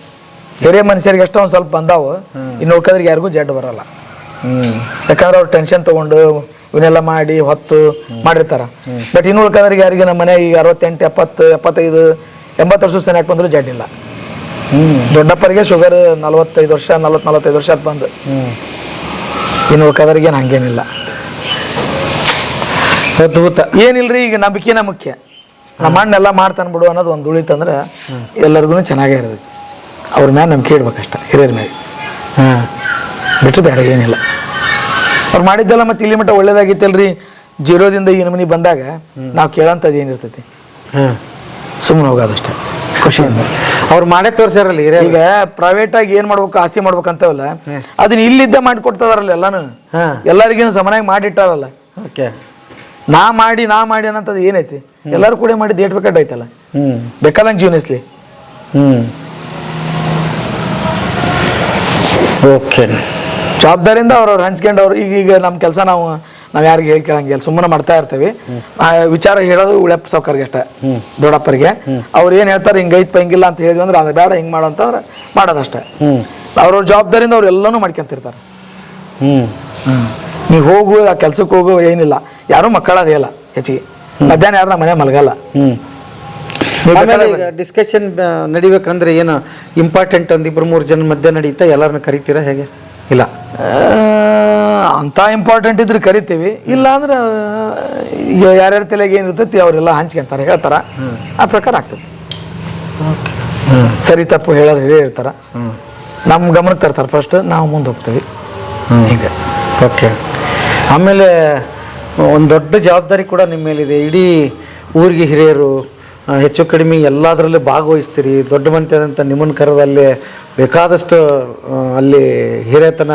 ಹಿರಿಯ ಮನುಷ್ಯರಿಗೆ ಎಷ್ಟೋ ಒಂದು ಸ್ವಲ್ಪ ಬಂದಾವು, ಇನ್ನು ಉಳ್ಕದ್ರಿಗೆ ಯಾರಿಗೂ ಜಡ್ ಬರಲ್ಲ. ಯಾಕಂದ್ರೆ ಅವ್ರು ಟೆನ್ಷನ್ ತಗೊಂಡು ಇವನ್ನೆಲ್ಲ ಮಾಡಿ ಹೊತ್ತು ಮಾಡಿರ್ತಾರ. ಬಟ್ ಇನ್ನು ಉಳ್ಕದ್ರಿಗೆ ಯಾರಿಗೆ ನಮ್ಮ ಮನೆ ಈಗ 68, 70, 75, 80 ವರ್ಷ ಸೆನ್ಯಾಕ್ ಬಂದ್ರು ಜಡ್ಡಿಲ್ಲ. ದೊಡ್ಡಪ್ಪರಿಗೆ ಶುಗರ್ 45 ವರ್ಷ 45 ವರ್ಷ ಅದು ಬಂದು, ಇನ್ನು ಉಳ್ಕದ್ರಿಗೆ ಹಂಗೇನಿಲ್ಲ. ಅದ್ಭುತ. ಏನಿಲ್ರಿ, ಈಗ ನಂಬಿಕೆನ ಮುಖ್ಯ. ನಮ್ಮ ಅಣ್ಣೆಲ್ಲ ಮಾಡ್ತಾನೆ ಬಿಡು ಅನ್ನೋದು ಒಂದು ಉಳಿತಂದ್ರೆ ಎಲ್ಲರಿಗೂ ಚೆನ್ನಾಗೇ ಇರೋದು. ಅವ್ರ ಮ್ಯಾಲ ನಂಬಿಕೆ ಇಡ್ಬೇಕಷ್ಟ, ಹಿರಿಯರ ಮೇಲೆ. ಬಿಟ್ಟರೆ ಬೇರೆ ಏನಿಲ್ಲ. ಅವ್ರು ಮಾಡಿದ್ದೆಲ್ಲ ಮತ್ತೆ ಇಲ್ಲಿ ಮಟ್ಟ ಒಳ್ಳೇದಾಗಿತ್ತಲ್ರಿ. 0ದಿಂದ ಈ ನಮನಿ ಬಂದಾಗ ನಾವು ಕೇಳೋಂಥದ್ದು ಏನಿರ್ತೈತಿ, ಸುಮ್ಮನೆ ಹೋಗೋದಷ್ಟೇ ಖುಷಿಯಿಂದ. ಅವ್ರು ಮಾಡೇ ತೋರ್ಸ್ಯಾರಲ್ಲ. ಈಗ ಪ್ರೈವೇಟ್ ಆಗಿ ಏನ್ ಮಾಡ್ಬೇಕು, ಆಸ್ತಿ ಮಾಡ್ಬೇಕಂತವಲ್ಲ, ಅದನ್ನ ಇಲ್ಲಿದ್ದ ಮಾಡಿಕೊಡ್ತದಾರಲ್ಲ ಎಲ್ಲಾನು, ಎಲ್ಲರಿಗೇನು ಸಮನಾಗಿ ಮಾಡಿಟ್ಟಾರಲ್ಲ. ಓಕೆ. ನಾ ಮಾಡಿ ಅನ್ನೋಂಥದ್ದು ಏನೈತಿ, ಎಲ್ಲರೂ ಕೂಡ ಮಾಡಿ ದೇಟ್ ಬೇಕಾಯ್ತಲ್ಲ, ಬೇಕಾದಂಗೆ ಜೀವನಿಸ್ಲಿ. ಓಕೆ. ಜವಾಬ್ದಾರಿಯಿಂದ ಅವ್ರವ್ರು ಹಂಚ್ಕೊಂಡು ಅವ್ರು ಈಗ ನಮ್ಮ ಕೆಲಸ ನಾವು ಯಾರಿಗೆ ಹೇಳಿ ಕೇಳಂಗಿಲ್ಲ, ಸುಮ್ಮನೆ ಮಾಡ್ತಾ ಇರ್ತೀವಿ. ವಿಚಾರ ಹೇಳೋದು ಉಳ್ಯಪ್ಪ ಸಾವ್ಕಾರ್ಗೆ ಅಷ್ಟೇ, ದೊಡ್ಡಪ್ಪರಿಗೆ. ಅವ್ರು ಏನು ಹೇಳ್ತಾರೆ ಹಿಂಗೈತ್ ಹಿಂಗಿಲ್ಲ ಅಂತ ಹೇಳಿದ್ವಿ ಅಂದ್ರೆ ಅದು ಬೇಡ ಹಿಂಗೆ ಮಾಡು ಅಂತಂದ್ರೆ ಮಾಡೋದಷ್ಟೇ. ಅವ್ರವ್ರ ಜವಾಬ್ದಾರಿಯಿಂದ ಅವ್ರು ಎಲ್ಲನೂ ಮಾಡ್ಕೊಂತಿರ್ತಾರೆ. ನೀವು ಹೋಗು ಆ ಕೆಲ್ಸಕ್ಕೆ ಹೋಗು ಏನಿಲ್ಲ, ಯಾರೂ ಮಕ್ಕಳದೇ ಇಲ್ಲ ಹೆಚ್ಚಿಗೆ. ಮಧ್ಯಾಹ್ನ ಯಾರು ನಮ್ಮ ಮನೆ ಮಲಗಲ್ಲ. ಆಮೇಲೆ ಈಗ ಡಿಸ್ಕಷನ್ ನಡಿಬೇಕಂದ್ರೆ ಏನು ಇಂಪಾರ್ಟೆಂಟ್ ಒಂದು 2-3 ಜನ ಮಧ್ಯೆ ನಡೀತಾ ಎಲ್ಲರನ್ನ ಕರಿತೀರಾ ಹೇಗೆ? ಇಲ್ಲ ಅಂಥ ಇಂಪಾರ್ಟೆಂಟ್ ಇದ್ರೆ ಕರಿತೀವಿ, ಇಲ್ಲ ಅಂದ್ರೆ ಈಗ ಯಾರ್ಯಾರ ತಲೆಗೆ ಏನಿರ್ತೈತಿ ಅವರೆಲ್ಲ ಹಂಚ್ಕೊಂತಾರೆ, ಹೇಳ್ತಾರ, ಆ ಪ್ರಕಾರ ಆಗ್ತದೆ. ಸರಿ ತಪ್ಪು ಹೇಳೋರು ಹೇಳಿರ್ತಾರ, ನಮ್ಮ ಗಮನಕ್ಕೆ ತರ್ತಾರೆ ಫಸ್ಟ್, ನಾವು ಮುಂದೆ ಹೋಗ್ತೀವಿ. ಹೀಗೆ ಓಕೆ. ಆಮೇಲೆ ಒಂದು ದೊಡ್ಡ ಜವಾಬ್ದಾರಿ ಕೂಡ ನಿಮ್ಮ ಮೇಲಿದೆ. ಇಡೀ ಊರಿಗೆ ಹಿರಿಯರು ಹೆಚ್ಚು ಕಡಿಮೆ ಎಲ್ಲದರಲ್ಲೂ ಭಾಗವಹಿಸ್ತೀರಿ. ದೊಡ್ಡ ಮಂತ್ಯದಂತ ನಿಮ್ಮನ್ನು ಕರೆದಲ್ಲಿ ಬೇಕಾದಷ್ಟು ಅಲ್ಲಿ ಹಿರಿಯತನ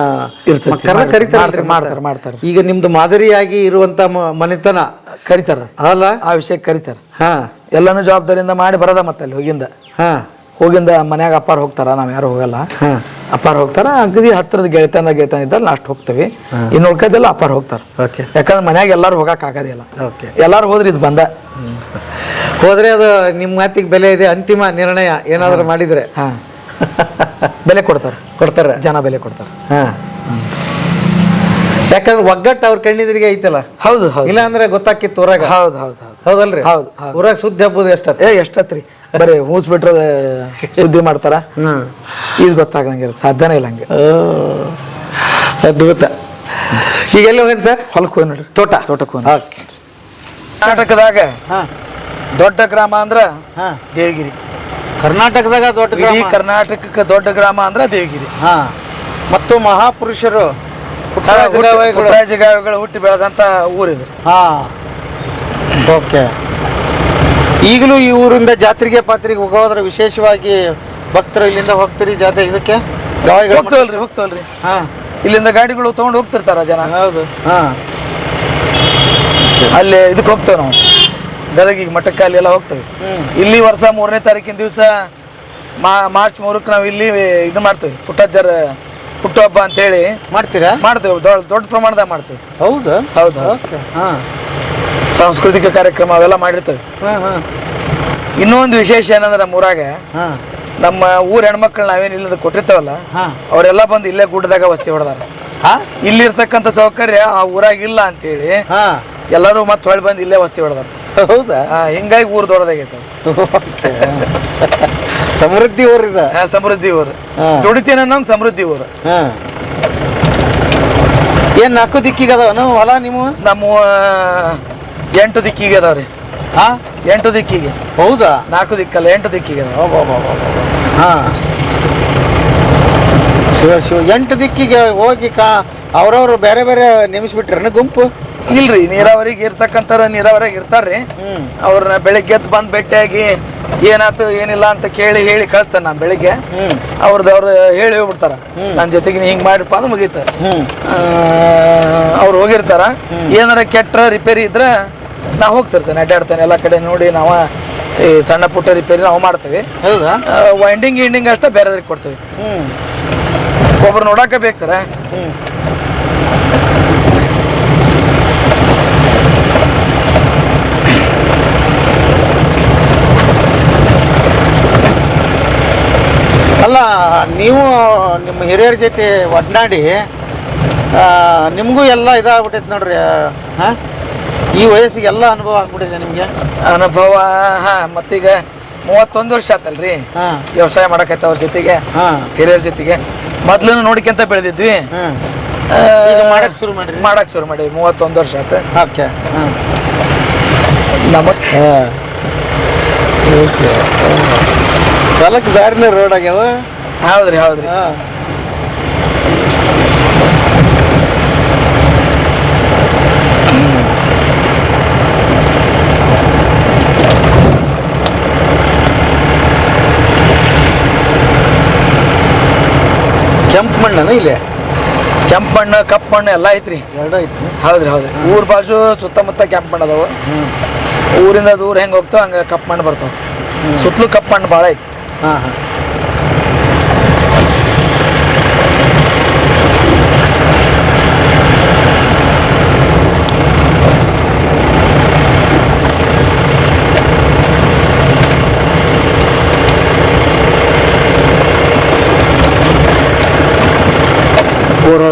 ಮಾಡ್ತಾರೆ. ಈಗ ನಿಮ್ದು ಮಾದರಿಯಾಗಿ ಇರುವಂತ ಮನೆತನ ಕರಿತಾರ ಅಲ್ಲ, ಆ ವಿಷಯಕ್ಕೆ ಕರಿತಾರ. ಹಾ, ಎಲ್ಲಾನು ಜವಾಬ್ದಾರಿಯಿಂದ ಮಾಡಿ ಬರೋದ. ಮತ್ತೆ ಅಲ್ಲಿ ಹೋಗಿಂದ ಮನ್ಯಾಗ ಅಪ್ಪಾರ ಹೋಗ್ತಾರ, ನಾವ್ ಯಾರು ಹೋಗಲ್ಲ. ಅಪ್ಪಾರ ಹೋಗ್ತಾರ, ಅಗದಿ ಹತ್ತಿರದ ಗೆಳತನ ಇದ್ದಾಗ ಲಾಸ್ಟ್ ಹೋಗ್ತೇವಿ. ಇನ್ನು ಉಳ್ಕದೆಲ್ಲ ಅಪ್ಪಾರ ಹೋಗ್ತಾರ. ಯಾಕಂದ್ರೆ ಮನ್ಯಾಗ ಎಲ್ಲಾರು ಹೋಗಕ್ ಆಗೋದಿಲ್ಲ. ಎಲ್ಲಾರು ಹೋದ್ರೆ ಇದು ಬಂದ ಹೋದ್ರೆ ಅದು ನಿಮ್ಮ ಮಾತಿಗೆ ಬೆಲೆ ಇದೆ. ಅಂತಿಮ ನಿರ್ಣಯ ಏನಾದ್ರು ಮಾಡಿದ್ರೆ ಬೆಲೆ ಕೊಡ್ತಾರೆ ಜನ, ಬೆಲೆ ಕೊಡ್ತಾರೆ. ಯಾಕಂದ್ರೆ ಒಗ್ಗಟ್ಟು ಅವ್ರ ಕಣ್ಣಿದ್ರಿಗೆ ಐತಲ್ಲ. ಹೌದು, ಇಲ್ಲ ಅಂದ್ರೆ ಗೊತ್ತಾಕಿತ್ತು ಊರಾಗ. ಹೌದಲ್ರಿ? ಊರಾಗ ಸುದ್ದಿ ಹಬ್ಬದ ಎಷ್ಟತ್ರಿ, ಬರೀ ಹೂಸ್ ಬಿಟ್ರ ಸುದ್ದಿ ಮಾಡ್ತಾರ. ಇದು ಗೊತ್ತಾಗಂಗಿಲ್ಲ, ಸಾಧ್ಯನೇ ಇಲ್ಲ ಹಂಗೆ. ಅದ್ಭುತ. ಈಗ ಎಲ್ಲಿ ಹೋಗಿ ಸರ್? ಹೊಲಕ್ಕೆ ಹೋಗಿ ನೋಡ್ರಿ, ತೋಟಕ್ಕೆ ಹೋಗಿ. ಕರ್ನಾಟಕದಾಗ ದೊಡ್ಡ ಗ್ರಾಮ ಅಂದ್ರ ದೇವಗಿರಿ. ಕರ್ನಾಟಕದಾಗ ದೊಡ್ಡ ಇಡೀ ಕರ್ನಾಟಕಕ್ಕೆ ದೊಡ್ಡ ಗ್ರಾಮ ಅಂದ್ರ ದೇವಗಿರಿ. ಮತ್ತು ಮಹಾಪುರುಷರು ಪುಟ್ಟರಾಜಗಾವಿಗಳು ಹುಟ್ಟಿ ಬೆಳೆದಂತ ಊರಿದು. ಓಕೆ. ಈಗಲೂ ಈ ಊರಿಂದ ಜಾತ್ರೆಗೆ ಪಾತ್ರೆಗೆ ಹೋಗೋದ್ರ ವಿಶೇಷವಾಗಿ ಭಕ್ತರು ಇಲ್ಲಿಂದ ಹೋಗ್ತೀರಿ ಜಾತ್ರೆ ಇದಕ್ಕೆ? ಹೋಗ್ತವಲ್ರಿ. ಇಲ್ಲಿಂದ ಗಾಡಿಗಳು ತಗೊಂಡು ಹೋಗ್ತಿರ್ತಾರ ಜನ. ಹೌದು. ಅಲ್ಲಿ ಇದಕ್ಕೆ ಹೋಗ್ತೇವೆ ನಾವು, ಗದಗಿಗೆ ಮಠಕ್ಕೆ ಅಲ್ಲಿ ಎಲ್ಲ ಹೋಗ್ತೇವೆ. ಇಲ್ಲಿ ವರ್ಷ 3ನೇ ತಾರೀಕಿನ ದಿವಸ ಮಾರ್ಚ್ 3ಕ್ಕೆ ನಾವು ಇಲ್ಲಿ ಇದು ಮಾಡ್ತೇವೆ, ಪುಟ್ಟಜ್ಜರ ಹುಟ್ಟುಹಬ್ಬ ಅಂತೇಳಿ ಮಾಡ್ತೀರಾ? ಮಾಡ್ತೇವೆ, ದೊಡ್ಡ ಪ್ರಮಾಣದಾಗ ಮಾಡ್ತೇವೆ. ಹೌದು. ಸಾಂಸ್ಕೃತಿಕ ಕಾರ್ಯಕ್ರಮ ಅವೆಲ್ಲ ಮಾಡಿರ್ತೇವೆ. ಇನ್ನೊಂದು ವಿಶೇಷ ಏನಂದ್ರೆ ನಮ್ಮ ಊರಾಗ ನಮ್ಮ ಊರ್ ಹೆಣ್ಮಕ್ಳು ನಾವೇನು ಇಲ್ಲದ ಕೊಟ್ಟಿರ್ತಾವಲ್ಲ, ಅವರೆಲ್ಲ ಬಂದು ಇಲ್ಲೇ ಗುಡ್ಡದಾಗ ವಸ್ತಿ ಹೊಡೆದಾರ. ಇಲ್ಲಿರ್ತಕ್ಕಂಥ ಸೌಕರ್ಯ ಆ ಊರಾಗ ಇಲ್ಲ ಅಂತೇಳಿ ಎಲ್ಲರೂ ಮತ್ತೆ ಹೊಳ್ಳಿ ಬಂದು ಇಲ್ಲೇ ವಸ್ತಿ ಹೊಡೆದಾರ. ಹೌದಾ? ಹಿಂಗಾಗಿ ಊರು ದೊಡ್ಡದಾಗೈತೆ. ಸಮೃದ್ಧಿ ಊರು ಇದೆ. ಸಮೃದ್ಧಿ ಊರು, ದುಡಿತೇನೆ ನಮ್ಗೆ ಸಮೃದ್ಧಿ ಊರು. ಏನ್ 4 ದಿಕ್ಕಿಗೆ ಅದಾವ ನಾವು ಹೊಲ? ನಿಮ್ಮ 8 ದಿಕ್ಕಿಗೆ ಅದಾವ್ರಿ. 8 ದಿಕ್ಕಿಗೆ. ಹೌದಾ? 4 ದಿಕ್ಕಲ್ಲ, 8 ದಿಕ್ಕಿಗೆ ಅದಾವ. ಶಿವ 8 ದಿಕ್ಕಿಗೆ ಹೋಗಿ ಅವ್ರವ್ರು ಬೇರೆ ಬೇರೆ ನೇಮಿಸ್ಬಿಟ್ರ ಗುಂಪು? ಇಲ್ರಿ, ನೀರಾವರಿಗೆ ಇರ್ತಕ್ಕಂಥವ್ರ ನೀರಾವರಿಗೆ ಇರ್ತಾರ್ರಿ. ಅವ್ರನ್ನ ಬೆಳಿಗ್ಗೆ ಎದ್ದು ಬಂದು ಭೇಟಿಯಾಗಿ ಏನಾಯ್ತು ಏನಿಲ್ಲ ಅಂತ ಹೇಳಿ ಕಳಿಸ್ತಾನೆ ನಾನು ಬೆಳಿಗ್ಗೆ. ಅವ್ರು ಹೇಳಿ ಹೋಗ್ಬಿಡ್ತಾರ, ನನ್ನ ಜೊತೆಗೆ ಹಿಂಗ್ ಮಾಡಿರಪ್ಪ ಅಂದ್ರೆ ಮುಗೀತ. ಅವ್ರು ಹೋಗಿರ್ತಾರ, ಏನಾರ ಕೆಟ್ಟ ರಿಪೇರಿ ಇದ್ರೆ ನಾ ಹೋಗ್ತಿರ್ತೇನೆ, ಅಡ್ಡಾಡ್ತೇನೆ ಎಲ್ಲ ಕಡೆ ನೋಡಿ. ನಾವು ಈ ಸಣ್ಣ ಪುಟ್ಟ ರಿಪೇರಿ ನಾವು ಮಾಡ್ತೇವೆ. ಹೌದಾ? ವೈಂಡಿಂಗ್ ಅಷ್ಟೇ ಬೇರೆದ್ರಿಗೆ ಕೊಡ್ತೇವೆ. ಒಬ್ರು ನೋಡಾಕ ಬೇಕು ಸರ. ಅಲ್ಲ, ನೀವು ನಿಮ್ಮ ಹಿರಿಯರ ಜೊತೆ ಒಡನಾಡಿ ನಿಮಗೂ ಎಲ್ಲ ಇದಾಗ್ಬಿಟ್ಟೈತೆ ನೋಡ್ರಿ. ಈ ವಯಸ್ಸಿಗೆ ಎಲ್ಲ ಅನುಭವ ಆಗ್ಬಿಟ್ಟಿದೆ ನಿಮಗೆ? ಅನುಭವ ಮತ್ತೀಗ 31 ವರ್ಷ ಆತಲ್ರಿ ವ್ಯವಸಾಯ ಮಾಡಕತ್ತ ಅವ್ರ ಜೊತೆಗೆ, ಹಿರಿಯರ ಜೊತೆಗೆ. ಮೊದ್ಲು ನೋಡ್ಕೊಂತ ಬೆಳೆದಿದ್ವಿ, ಮಾಡಕ್ ಶುರು ಮಾಡಿ 31 ವರ್ಷ ಆತ. ಓಕೆ. ಹೊಲಕ್ಕೆ ದಾರಿನ ರೋಡ್ ಆಗ್ಯಾವ. ಹೌದ್ರಿ. ಕೆಂಪು ಮಣ್ಣನ ಇಲ್ಲಿ? ಕೆಂಪು ಮಣ್ಣು ಕಪ್ಪು ಮಣ್ಣು ಎಲ್ಲ ಐತ್ರಿ. ಎರಡು ಐತಿ. ಹೌದ್ರಿ. ಊರ್ ಬಾಜು ಸುತ್ತಮುತ್ತ ಕೆಂಪು ಮಣ್ಣು ಅದಾವ. ಊರಿಂದ ದೂರ ಹೆಂಗ್ ಹೋಗ್ತಾವ ಹಂಗ ಕಪ್ಪು ಮಣ್ಣು ಬರ್ತಾವ. ಸುತ್ತಲೂ ಕಪ್ಪು ಮಣ್ಣು ಭಾಳ ಐತಿ.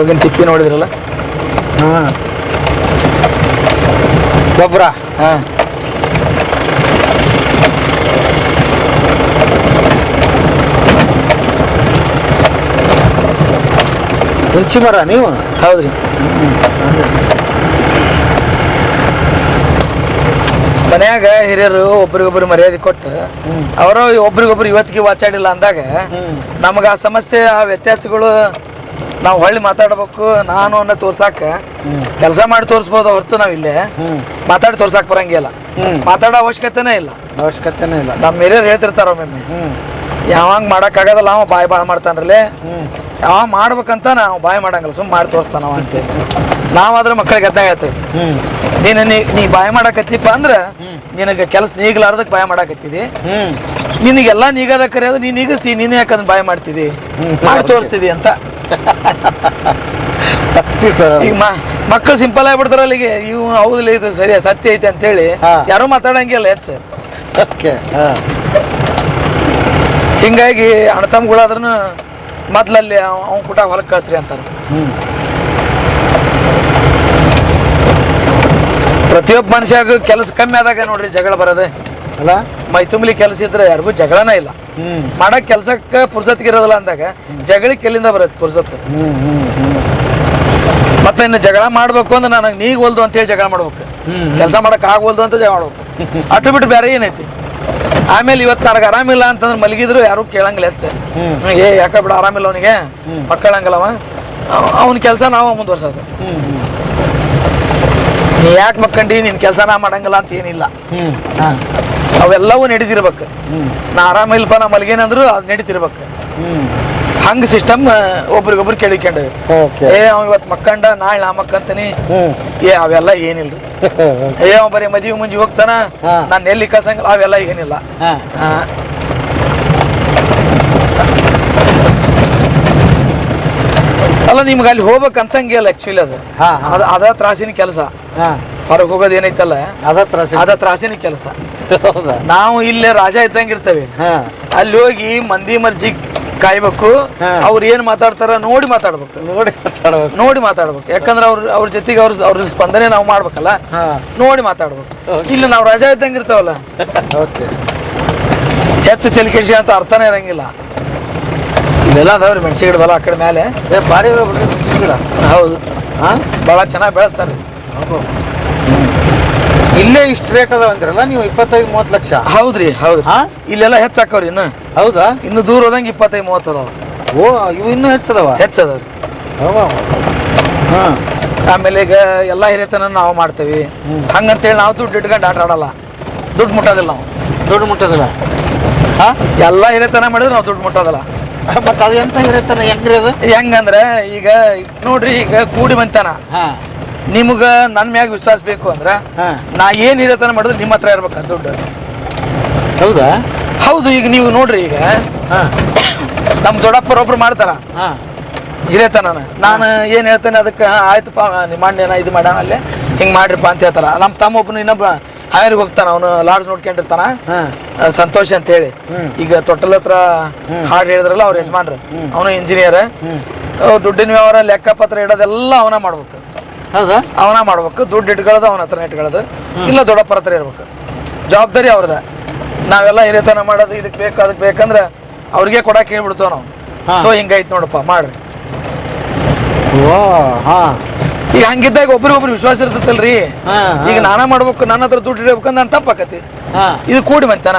ಅವಾಗಿನ ತಿಪ್ಪಿ ನೋಡಿದ್ರಲ್ಲ. ಹಾಂ, ಗೊಬ್ಬರ. ಹಾಂ, ಹುಂಚಿ ಮರ ನೀವು? ಹೌದ್ರಿ. ಮನ್ಯಾಗ ಹಿರಿಯರು ಒಬ್ರಿಗೊಬ್ರು ಮರ್ಯಾದೆ ಕೊಟ್ಟು ಅವರು ಒಬ್ರಿಗೊಬ್ರು ಇವತ್ತಿಗೆ ವಾಚಾಡಿಲ್ಲ ಅಂದಾಗ ನಮಗೆ ಆ ಸಮಸ್ಯೆ, ಆ ವ್ಯತ್ಯಾಸಗಳು ನಾವು ಹೊಳ್ಳಿ ಮಾತಾಡ್ಬೇಕು. ನಾನು ಅನ್ನೋ ತೋರ್ಸಾಕ ಕೆಲಸ ಮಾಡಿ ತೋರಿಸ್ಬೋದು ಹೊರತು ನಾವು ಇಲ್ಲೇ ಮಾತಾಡಿ ತೋರ್ಸಾಕ್ ಬರಂಗಿಲ್ಲ. ಮಾತಾಡೋ ಅವಶ್ಯಕತೆನೇ ಇಲ್ಲ. ನಮ್ಮ ಹಿರಿಯರು ಹೇಳ್ತಿರ್ತಾರ ಒಮ್ಮೊಮ್ಮೆ, ಯಾವಂಗ್ ಮಾಡಕ್ಕಾಗದಲ್ಲ ಅವ ಬಾಯಿ ಭಾಳ ಮಾಡ್ತಾನ್ರಲ್ಲೇ, ಯಾವ ಮಾಡ್ಬೇಕಂತ ನಾವು ಬಾಯಿ ಮಾಡಂಗಿಲ್ಲ, ಸುಮ್ಮನೆ ಮಾಡಿ ತೋರಿಸ್ತಾನವ ಅಂತೇಳಿ ನಾವಾದ್ರೆ ಮಕ್ಕಳಿಗೆ ಅದ್ನ ಹೇಳ್ತೇವೆ. ನೀ ಬಾಯಿ ಮಾಡಕತ್ತಿಪ್ಪ ಅಂದ್ರೆ ನಿನಗೆ ಕೆಲಸ ನೀಗ್ಲಾರ್ದಕ್ಕೆ ಬಾಯಿ ಮಾಡಕತ್ತಿದಿ, ನಿನಗೆಲ್ಲ ನೀಗದ ಕರೆಯೋದು ನೀನು ನೀಗಿಸ್ತಿ, ನೀನು ಯಾಕಂದ್ರೆ ಬಾಯಿ ಮಾಡ್ತಿದಿ, ಮಾಡಿ ತೋರಿಸ್ತಿದಿ ಅಂತ. ಈಗ ಮಕ್ಕಳು ಸಿಂಪಲ್ ಆಗಿಬಿಡ್ತಾರ ಅಲ್ಲಿಗೆ, ಇವು ಹೌದಿಲ್ಲ ಇದು ಸರಿಯಾ ಸತ್ಯ ಐತೆ ಅಂತೇಳಿ ಯಾರು ಮಾತಾಡಂಗಿಲ್ಲ ಹೆಚ್ಚು. ಹಿಂಗಾಗಿ ಅಣ್ಣತಮ್ಮಗಳಾದ್ರೂ ಮೊದ್ಲಲ್ಲಿ ಅವ್ನ ಕುಟ ಹೊಲಕ್ಕೆ ಕಳ್ಸ್ರಿ ಅಂತಾರೆ. ಪ್ರತಿಯೊಬ್ಬ ಮನುಷ್ಯಾಗ ಕೆಲಸ ಕಮ್ಮಿ ಆದಾಗ ನೋಡ್ರಿ ಜಗಳ ಬರೋದೆ ಅಲ್ಲ. ಮೈ ತುಂಬಲಿ ಕೆಲಸ ಇದ್ರೆ ಯಾರಿಗೂ ಜಗಳನೇ ಇಲ್ಲ. ಮಾಡಕ್ ಕೆಲ್ಸಕ್ಕೆ ಪುರ್ಸತ್ಗೆ ಇರೋದಿಲ್ಲ ಅಂದಾಗ ಜಗಳಕ್ಕೆ ಎಲ್ಲಿಂದ ಬರುತ್ತೆ ಪುರ್ಸತ್? ಮತ್ತೆ ಇನ್ನು ಜಗಳ ಮಾಡ್ಬೇಕು ಅಂದ್ರೆ ನನಗೆ ನೀಗ್ ಹೊಲ್ದು ಅಂತೇಳಿ ಜಗಳ ಮಾಡ್ಬೇಕು, ಕೆಲಸ ಮಾಡಕ್ ಆಗ್ವಲ್ದು ಅಂತ ಜಗಳ ಮಾಡ್ಬೇಕು. ಅಟ್ಟು ಬಿಟ್ಟು ಬೇರೆ ಏನೈತಿ? ಆಮೇಲೆ ಇವತ್ತು ನನಗೆ ಆರಾಮಿಲ್ಲ ಅಂತಂದ್ರೆ ಮಲಗಿದ್ರು ಯಾರು ಕೇಳಂಗಿಲ್ಲ ಹೆಚ್ಚ. ಏ ಯಾಕ ಬಿಡ ಆರಾಮಿಲ್ಲ ಅವನಿಗೆ, ಮಕ್ಕಳಂಗಲ್ಲವ, ಅವನ ಕೆಲಸ ನಾವು ಮುಂದುವರ್ಸೋದು. ನೀ ಯಾಕೆ ಮಕ್ಕಂಡಿ, ನಿನ್ ಕೆಲಸ ನಾ ಮಾಡಂಗಿಲ್ಲ ಅಂತ ಏನಿಲ್ಲ. ಅವೆಲ್ಲವೂ ನಡೀತಿರ್ಬೇಕು. ನಾ ಆರಾಮಿಲ್ಲಪ್ಪ ನಾ ಮಲಗೇನಂದ್ರು ಅದು ನಡೀತಿರ್ಬೇಕು. ಹಂಗ ಸಿಸ್ಟಮ್ ಒಬ್ರಿಗೊಬ್ರು ಕೇಳಿಕೊಂಡು ಏ ಅವ ಇವತ್ತು ಮಕ್ಕಂಡ ನಾಳೆ ನಾ ಮಕ್ಕಂತಾನಿ, ಏ ಅವೆಲ್ಲ ಏನಿಲ್ರಿ. ಏ ಅವ ಬರೀ ಮದುವೆ ಮುಂಜಿ ಹೋಗ್ತಾನ, ನಾನು ಎಲ್ಲಿ ಕಳ್ಸಂಗಿಲ್ಲ, ಅವೆಲ್ಲ ಏನಿಲ್ಲ. ಅಲ್ಲ ನಿಮ್ಗೆ ಅಲ್ಲಿ ಹೋಗ್ಬೇಕು ಅನ್ಸಂಗಿಲ್ಲ ಆಕ್ಚುಲಿ. ಅದು ಅದ ತ್ರಾಸಿನ ಕೆಲಸ. ಹೊರಗೆ ಹೋಗೋದು ಏನೈತಲ್ಲ ಅದ ತ್ರಾಸಿನ ಕೆಲಸ. ನಾವು ಇಲ್ಲೇ ರಾಜ ಇದ್ದಂಗಿರ್ತೇವೆ, ಅಲ್ಲಿ ಹೋಗಿ ಮಂದಿ ಮರ್ಜಿ ಕಾಯ್ಬೇಕು. ಅವ್ರು ಏನ್ ಮಾತಾಡ್ತಾರ ನೋಡಿ ಮಾತಾಡ್ಬೇಕು. ಯಾಕಂದ್ರೆ ಅವ್ರ ಜೊತೆಗೆ ಅವ್ರ ಸ್ಪಂದನೆ ನಾವು ಮಾಡ್ಬೇಕಲ್ಲ, ನೋಡಿ ಮಾತಾಡ್ಬೇಕು. ಇಲ್ಲ ನಾವು ರಾಜ ಇದ್ದಂಗಿರ್ತಾವಲ್ಲ, ಹೆಚ್ಚು ತಲೆ ಕೆಡಿಸಿ ಅಂತ ಅರ್ಥನೇ ಇರಂಗಿಲ್ಲ. ಇಲ್ಲೆಲ್ಲ ಅದಾವ್ರಿ ಮೆಣಸಿ ಗಿಡದಲ್ಲ ಆ ಕಡೆ ಮೇಲೆ ಭಾರಿ ಗಿಡ. ಹೌದು, ಭಾಳ ಚೆನ್ನಾಗಿ ಬೆಳೆಸ್ತಾರೆ. ಇಲ್ಲೇ ಇಷ್ಟು ರೇಟ್ ಅದಾವ ಅಂದ್ರಲ್ಲ ನೀವು, 25-30 ಲಕ್ಷ? ಹೌದ್ರಿ, ಹೌದು. ಇಲ್ಲೆಲ್ಲ ಹೆಚ್ಚು ಹಾಕವ್ರಿ ಇನ್ನು. ಹೌದಾ? ಇನ್ನು ದೂರ ಹೋದಂಗೆ 25-30 ಅದಾವ. ಓ, ಇವು ಇನ್ನೂ ಹೆಚ್ಚದವ್ರಿ. ಆಮೇಲೆ ಈಗ ಎಲ್ಲ ಹಿರಿಯತನ ನಾವು ಮಾಡ್ತೇವಿ. ಹಂಗಂತೇಳಿ ನಾವು ದುಡ್ಡು ಇಟ್ಕೊಂಡು ಆಟ ಆಡಲ್ಲ, ದುಡ್ಡು ಮುಟ್ಟೋದಿಲ್ಲ ನಾವು. ದುಡ್ಡು ಮುಟ್ಟೋದಿಲ್ಲ? ಎಲ್ಲ ಹಿರಿಯತನ ಮಾಡಿದ್ರೆ ನಾವು ದುಡ್ಡು ಮುಟ್ಟೋದಿಲ್ಲ. ಮತ್ತೆ ಅದು ಎಂತ ಹಿರಿಯತನ ಹೆಂಗ್ರಿ ಅದು? ಹೆಂಗಂದ್ರೆ ಈಗ ನೋಡ್ರಿ, ಈಗ ಕೂಡಿ ಬಂತಾನ ನಿಮ್ಗ ನನ್ ಮ್ಯಾಗ ವಿಶ್ವಾಸ ಬೇಕು ಅಂದ್ರ ನಾ ಏನ್ ಹಿರಿಯತನ ಮಾಡಿದ್ರೆ ನಿಮ್ಮ ಹತ್ರ ಇರ್ಬೇಕ ದುಡ್ಡು. ಹೌದಾ? ಹೌದು. ಈಗ ನೀವು ನೋಡ್ರಿ, ಈಗ ನಮ್ ದೊಡ್ಡಪ್ಪರೊಬ್ರು ಮಾಡ್ತಾರ ಹಿರಿಯತನ. ನಾನು ಏನ್ ಹೇಳ್ತೇನೆ ಅದಕ್ಕೆ ಆಯ್ತಪ್ಪ ನಿಮ್ಮ ಅಣ್ಣ ಇದು ಮಾಡೋಣ ಅಲ್ಲೇ ಹಿಂಗ್ ಮಾಡ್ರಿಪ್ಪ ಅಂತ ಹೇಳ್ತಾರ. ನಮ್ಮ ತಮ್ಮ ಒಬ್ಬನು ಇನ್ನೊಬ್ಬ ಹಾವೇರಿಗೆ ಹೋಗ್ತಾನ, ಅವನು ಲಾಡ್ಜ್ ನೋಡ್ಕೊಂಡಿರ್ತಾನ, ಸಂತೋಷ್ ಅಂತ ಹೇಳಿ. ಈಗ ತೊಟ್ಟಲ ಹತ್ರ ಹಾಡು ಹೇಳಿದ್ರಲ್ಲ ಅವ್ರ ಯಜಮಾನ್ರು, ಅವನು ಇಂಜಿನಿಯರ್. ದುಡ್ಡಿನ ವ್ಯವಹಾರ ಲೆಕ್ಕಪತ್ರ ಇಡೋದೆಲ್ಲ ಅವನ ಮಾಡ್ಬೇಕು. ಹೌದಾ? ಅವನ ಮಾಡ್ಬೇಕು. ದುಡ್ಡು ಇಟ್ಕೊಳ್ಳೋದು ಅವನ ಹತ್ರ ಇಟ್ಕೊಳ್ಳೋದು, ಇಲ್ಲ ದೊಡ್ಡಪ್ಪರ ಹತ್ರ ಇರ್ಬೇಕು. ಜವಾಬ್ದಾರಿ ಅವ್ರದ. ನಾವೆಲ್ಲ ಹಿರಿಯತನ ಮಾಡೋದು ಇದಕ್ಕೆ ಬೇಕು ಅದಕ್ಕೆ ಬೇಕಂದ್ರೆ ಅವ್ರಿಗೆ ಕೊಡಕ್ಕೆ ಹೇಳ್ಬಿಡ್ತೇವೆ ನಾವು. ಹಿಂಗೈತ್ ನೋಡಪ್ಪ ಮಾಡ್ರಿ. ಈಗ ಹಂಗಿದ್ದಾಗ ಒಬ್ರಿಗೊಬ್ರು ವಿಶ್ವಾಸ ಇರ್ತೈತಲ್ರಿ. ಈಗ ನಾನ ಮಾಡ್ಬೇಕು, ನನ್ನ ಹತ್ರ ದುಡ್ಡು ಇಡಬೇಕಂದ್ರೆ ನಾನು ತಪ್ಪಾಕತಿ. ಇದು ಕೂಡಿ ಬಂತಾನ.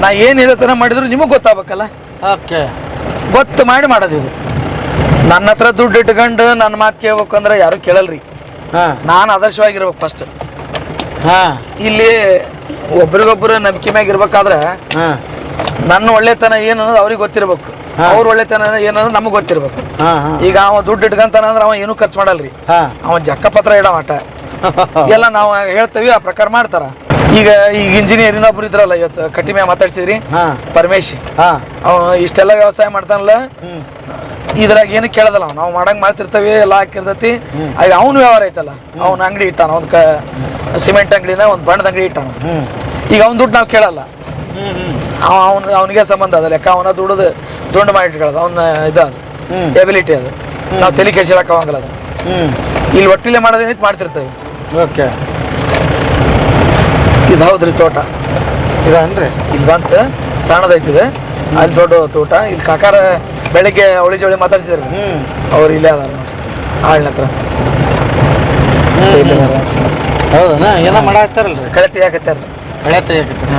ನಾ ಏನ್ ಹಿರಿಯತನ ಮಾಡಿದ್ರು ನಿಮಗ್ ಗೊತ್ತಾಗಬೇಕಲ್ಲ, ಗೊತ್ತು ಮಾಡಿ ಮಾಡೋದು ಇದು. ನನ್ನ ಹತ್ರ ದುಡ್ಡು ಇಟ್ಕೊಂಡು ನನ್ನ ಮಾತು ಕೇಳ್ಬೇಕಂದ್ರೆ ಯಾರು ಕೇಳಲ್ರಿ. ನಾನು ಆದರ್ಶವಾಗಿರ್ಬೇಕು ಫಸ್ಟ್. ಇಲ್ಲಿ ಒಬ್ರಿಗೊಬ್ರು ನಂಬಿಕೆ ಮ್ಯಾಗ ಇರ್ಬೇಕಾದ್ರೆ ನನ್ನ ಒಳ್ಳೆತನ ಏನು ಅನ್ನೋದು ಅವ್ರಿಗೆ ಗೊತ್ತಿರ್ಬೇಕು, ಅವ್ರ ಒಳ್ಳೆತನ ಏನನ್ನೋದು ನಮಗ್ ಗೊತ್ತಿರ್ಬೇಕು. ಈಗ ಅವ ದುಡ್ಡು ಇಟ್ಕಂತಾನ ಅಂದ್ರೆ ಅವ ಏನೂ ಖರ್ಚು ಮಾಡಲ್ರಿ, ಅವ ಜಕ್ಕಪತ್ರ ಇಡೋ ಮಟ ಎಲ್ಲ ನಾವು ಹೇಳ್ತೇವಿ, ಆ ಪ್ರಕಾರ ಮಾಡ್ತಾರ. ಈಗ ಇಂಜಿನಿಯರ್ ಇನ್ನೊಬ್ರು ಇದ್ರಲ್ಲ, ಇವತ್ತು ಕಟ್ಟಿ ಮ್ಯಾಗ ಮಾತಾಡ್ಸಿದ್ರಿ ಪರಮೇಶ್, ಅವ ಇಷ್ಟೆಲ್ಲ ವ್ಯವಸಾಯ ಮಾಡ್ತಾನಲ್ಲ, ಇದ್ರಾಗ ಏನು ಕೇಳದಲ್ಲ, ನಾವು ಮಾಡಂಗ್ ಮಾಡ್ತಿರ್ತೇವಿ, ಎಲ್ಲ ಹಾಕಿರ್ತೈತಿ. ಆಗ ಅವ್ನ ವ್ಯವಹಾರ ಐತಲ್ಲ, ಅವ್ನ ಅಂಗಡಿ ಇಟ್ಟಾನ, ಒಂದ್ ಸಿಮೆಂಟ್ ಅಂಗಡಿನ ಒಂದ್ ಬಣ್ಣದ ಅಂಗಡಿ ಇಟ್ಟಾನ. ಈಗ ಅವ್ನ ದುಡ್ಡು ನಾವು ಕೇಳಲ್ಲ, ಅವನಿಗೆ ಸಂಬಂಧ ಅದ ಲೆಕ್ಕ. ಅವನ ದುಡ್ಡು ಮಾಡಿ ಇಟ್ಕೊಳ್ಳೋದು, ಅವನ ಇದು ಅದು ಎಬಿಲಿಟಿ ಅದು. ನಾವು ತಲೆ ಕೆಡ್ಸಿಡಕ್ ಆಗಂಗಿಲ್ಲ ಅದು. ಇಲ್ಲಿ ಒಟ್ಟಿಲೆ ಮಾಡೋದೇನೈತಿ ಮಾಡ್ತಿರ್ತೇವೆ. ಓಕೆ, ಇದು ಹೌದ್ರಿ ತೋಟ ಇದನ್ರಿ ಇಲ್ಲಿ ಬಂತು ಸಣ್ಣದೈತಿ ಇದು. ಅಲ್ಲಿ ದೊಡ್ಡ ತೋಟ. ಇಲ್ಲಿ ಕಾಕಾರ ಬೆಳಿಗ್ಗೆ ಅವಳಿ ಜವಳಿ ಮಾತಾಡ್ಸಿದ್ರು ಅವ್ರು ಇಲ್ಲೇ ಅದಾರ ಆಳ್ನ ಹತ್ರ. ಹೌದಾ? ಏನೋ ಮಾಡಾಕ್ತಾರಲ್ರಿ, ಕಳೆ ತೆಗಿಯಾಕತ್ತಾರ. ಕಳೆ ತೆಗಿಯಾಕತ್ತಾರ.